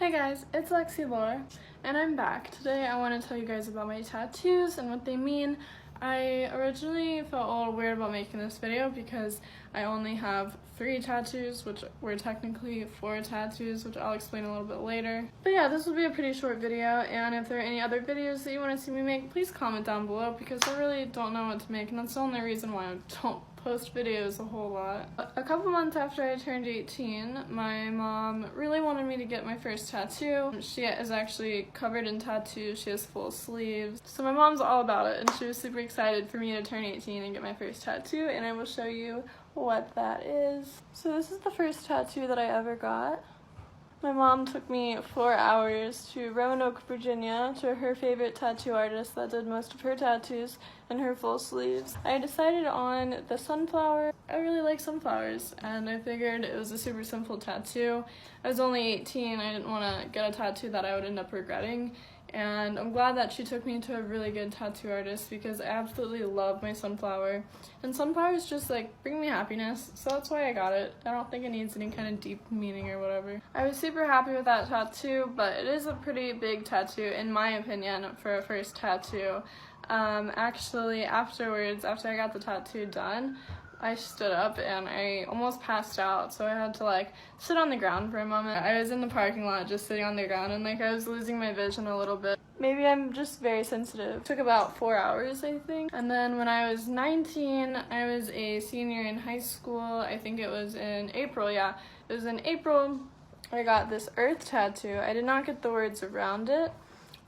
Hey guys, it's Lexi Laura, and I'm back. Today I want to tell you guys about my tattoos and what they mean. I originally felt a little weird about making this video because I only have 3 tattoos, which were technically 4 tattoos, which I'll explain a little bit later. But yeah, this will be a pretty short video, and if there are any other videos that you want to see me make, please comment down below because I really don't know what to make, and that's the only reason why I don't post videos a whole lot. A couple months after I turned 18, my mom really wanted me to get my first tattoo. She is actually covered in tattoos, she has full sleeves. So my mom's all about it, and she was super excited for me to turn 18 and get my first tattoo, and I will show you what that is. So this is the first tattoo that I ever got. My mom took me 4 hours to Roanoke, Virginia, to her favorite tattoo artist that did most of her tattoos and her full sleeves. I decided on the sunflower. I really like sunflowers, and I figured it was a super simple tattoo. I was only 18, I didn't want to get a tattoo that I would end up regretting, and I'm glad that she took me to a really good tattoo artist because I absolutely love my sunflower. And sunflowers just bring me happiness, so that's why I got it. I don't think it needs any kind of deep meaning or whatever. I was super happy with that tattoo, but it is a pretty big tattoo in my opinion for a first tattoo. Actually, afterwards, after I got the tattoo done, I stood up and I almost passed out, so I had to sit on the ground for a moment. I was in the parking lot just sitting on the ground and I was losing my vision a little bit. Maybe I'm just very sensitive. It took about 4 hours, I think. And then when I was 19, I was a senior in high school. I think it was in April, yeah. It was in April. I got this earth tattoo. I did not get the words around it,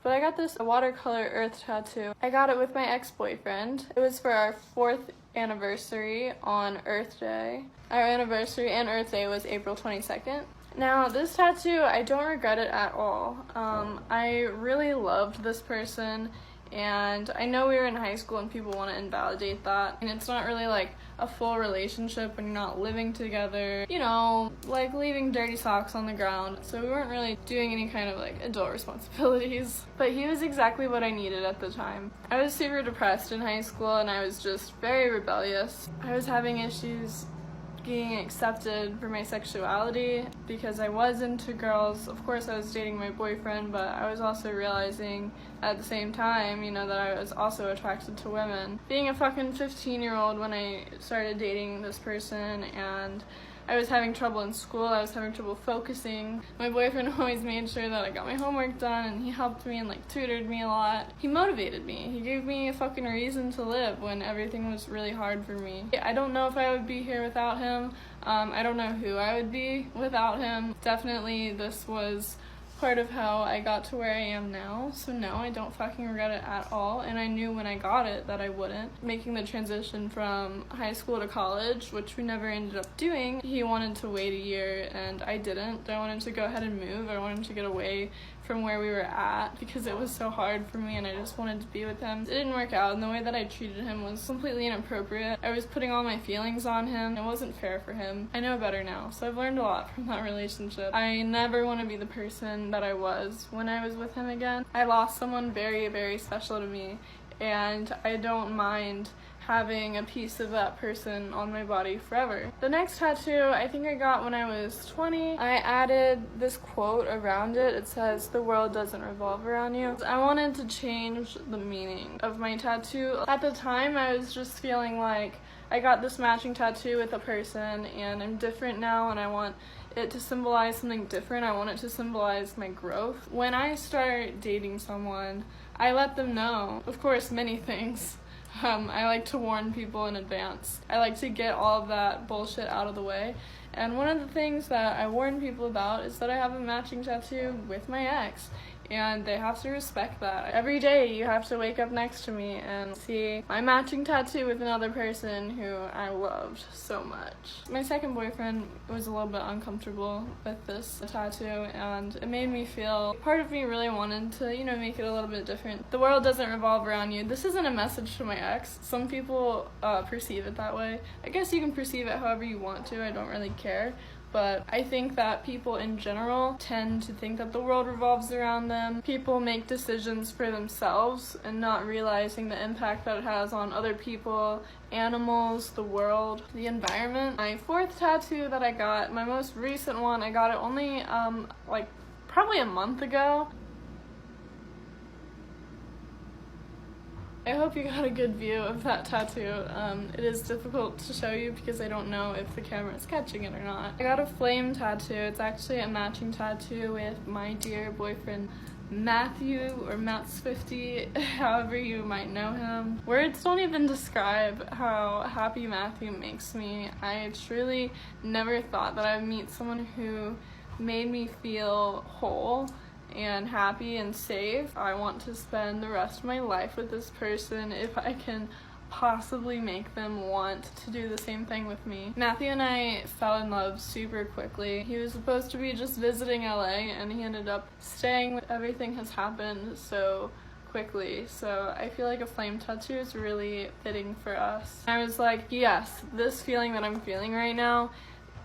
but I got this watercolor earth tattoo. I got it with my ex-boyfriend. It was for our 4th anniversary on Earth Day. Our anniversary and Earth Day was April 22nd. Now, this tattoo, I don't regret it at all. I really loved this person, and I know we were in high school and people want to invalidate that. And it's not really a full relationship when you're not living together, you know, leaving dirty socks on the ground. So we weren't really doing any kind of adult responsibilities. But he was exactly what I needed at the time. I was super depressed in high school and I was just very rebellious. I was having issues being accepted for my sexuality because I was into girls. Of course I was dating my boyfriend, but I was also realizing at the same time, you know, that I was also attracted to women. Being a fucking 15-year-old when I started dating this person, and I was having trouble in school, I was having trouble focusing. My boyfriend always made sure that I got my homework done, and he helped me and tutored me a lot. He motivated me. He gave me a fucking reason to live when everything was really hard for me. I don't know if I would be here without him. I don't know who I would be without him. Definitely this was part of how I got to where I am now, so no, I don't fucking regret it at all, and I knew when I got it that I wouldn't. Making the transition from high school to college, which we never ended up doing, he wanted to wait a year and I didn't. I wanted to go ahead and move. I wanted to get away from where we were at because it was so hard for me and I just wanted to be with him. It didn't work out, and the way that I treated him was completely inappropriate. I was putting all my feelings on him. It wasn't fair for him. I know better now, so I've learned a lot from that relationship. I never want to be the person that I was when I was with him again. I lost someone very, very special to me, and I don't mind having a piece of that person on my body forever. The next tattoo I think I got when I was 20. I added this quote around it. It says, "The world doesn't revolve around you." I wanted to change the meaning of my tattoo. At the time I was just feeling like I got this matching tattoo with a person and I'm different now and I want it to symbolize something different. I want it to symbolize my growth. When I start dating someone, I let them know, of course, many things. I like to warn people in advance. I like to get all of that bullshit out of the way. And one of the things that I warn people about is that I have a matching tattoo with my ex. And they have to respect that. Every day you have to wake up next to me and see my matching tattoo with another person who I loved so much. My second boyfriend was a little bit uncomfortable with this tattoo, and it made me feel, part of me really wanted to, make it a little bit different. The world doesn't revolve around you. This isn't a message to my ex. Some people perceive it that way. I guess you can perceive it however you want to. I don't really care. But I think that people in general tend to think that the world revolves around them. People make decisions for themselves and not realizing the impact that it has on other people, animals, the world, the environment. My 4th tattoo that I got, my most recent one, I got it only probably a month ago. I hope you got a good view of that tattoo. It is difficult to show you because I don't know if the camera is catching it or not. I got a flame tattoo. It's actually a matching tattoo with my dear boyfriend Matthew, or Matt Swifty, however you might know him. Words don't even describe how happy Matthew makes me. I truly never thought that I'd meet someone who made me feel whole and happy and safe. I want to spend the rest of my life with this person if I can possibly make them want to do the same thing with me. Matthew and I fell in love super quickly. He was supposed to be just visiting LA and he ended up staying. Everything has happened so quickly, so I feel like a flame tattoo is really fitting for us. I was like, yes, this feeling that I'm feeling right now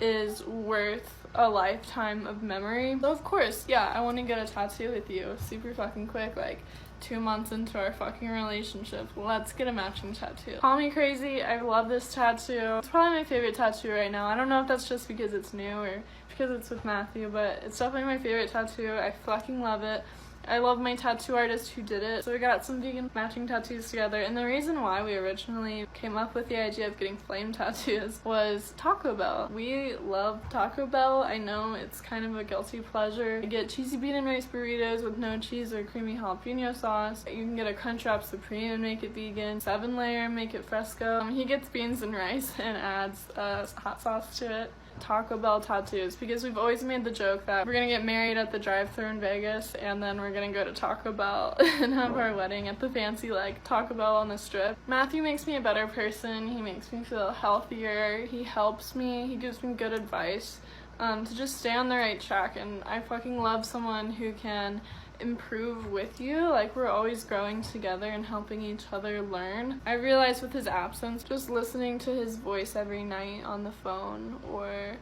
is worth a lifetime of memory. So of course, yeah, I want to get a tattoo with you super fucking quick, like 2 months into our fucking relationship. Let's get a matching tattoo. Call me crazy, I love this tattoo. It's probably my favorite tattoo right now. I don't know if that's just because it's new or because it's with Matthew, but it's definitely my favorite tattoo. I fucking love it. I love my tattoo artist who did it. So we got some vegan matching tattoos together, and the reason why we originally came up with the idea of getting flame tattoos was Taco Bell. We love Taco Bell. I know it's kind of a guilty pleasure. You get cheesy bean and rice burritos with no cheese or creamy jalapeno sauce. You can get a Crunchwrap Supreme and make it vegan, 7-layer, make it fresco. He gets beans and rice and adds hot sauce to it. Taco Bell tattoos, because we've always made the joke that we're gonna get married at the drive-thru in Vegas and then we're gonna go to Taco Bell and have our wedding at the fancy like Taco Bell on the Strip. Matthew makes me a better person. He makes me feel healthier. He helps me. He gives me good advice to just stay on the right track, and I fucking love someone who can improve with you. Like, we're always growing together and helping each other learn. I realized with his absence, just listening to his voice every night on the phone, or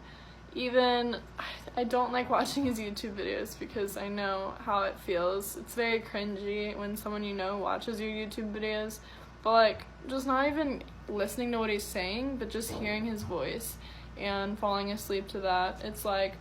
even I don't like watching his YouTube videos because I know how it feels. It's very cringy when someone you know watches your YouTube videos, but like just not even listening to what he's saying, but just hearing his voice and falling asleep to that. It's like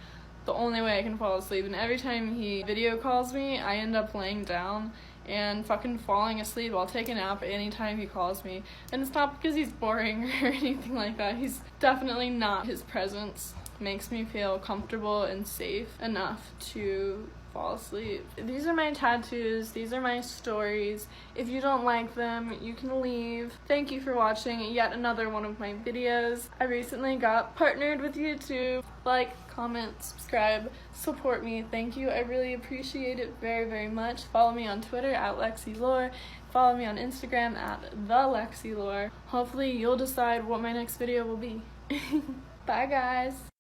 the only way I can fall asleep, and every time he video calls me, I end up laying down and fucking falling asleep. I'll take a nap anytime he calls me, and it's not because he's boring or anything like that. He's definitely not. His presence makes me feel comfortable and safe enough to fall asleep. These are my tattoos. These are my stories. If you don't like them, you can leave. Thank you for watching yet another one of my videos. I recently got partnered with YouTube. Like, comment, subscribe, support me. Thank you. I really appreciate it very, very much. Follow me on Twitter at LexiLore. Follow me on Instagram at TheLexiLore. Hopefully you'll decide what my next video will be. Bye guys.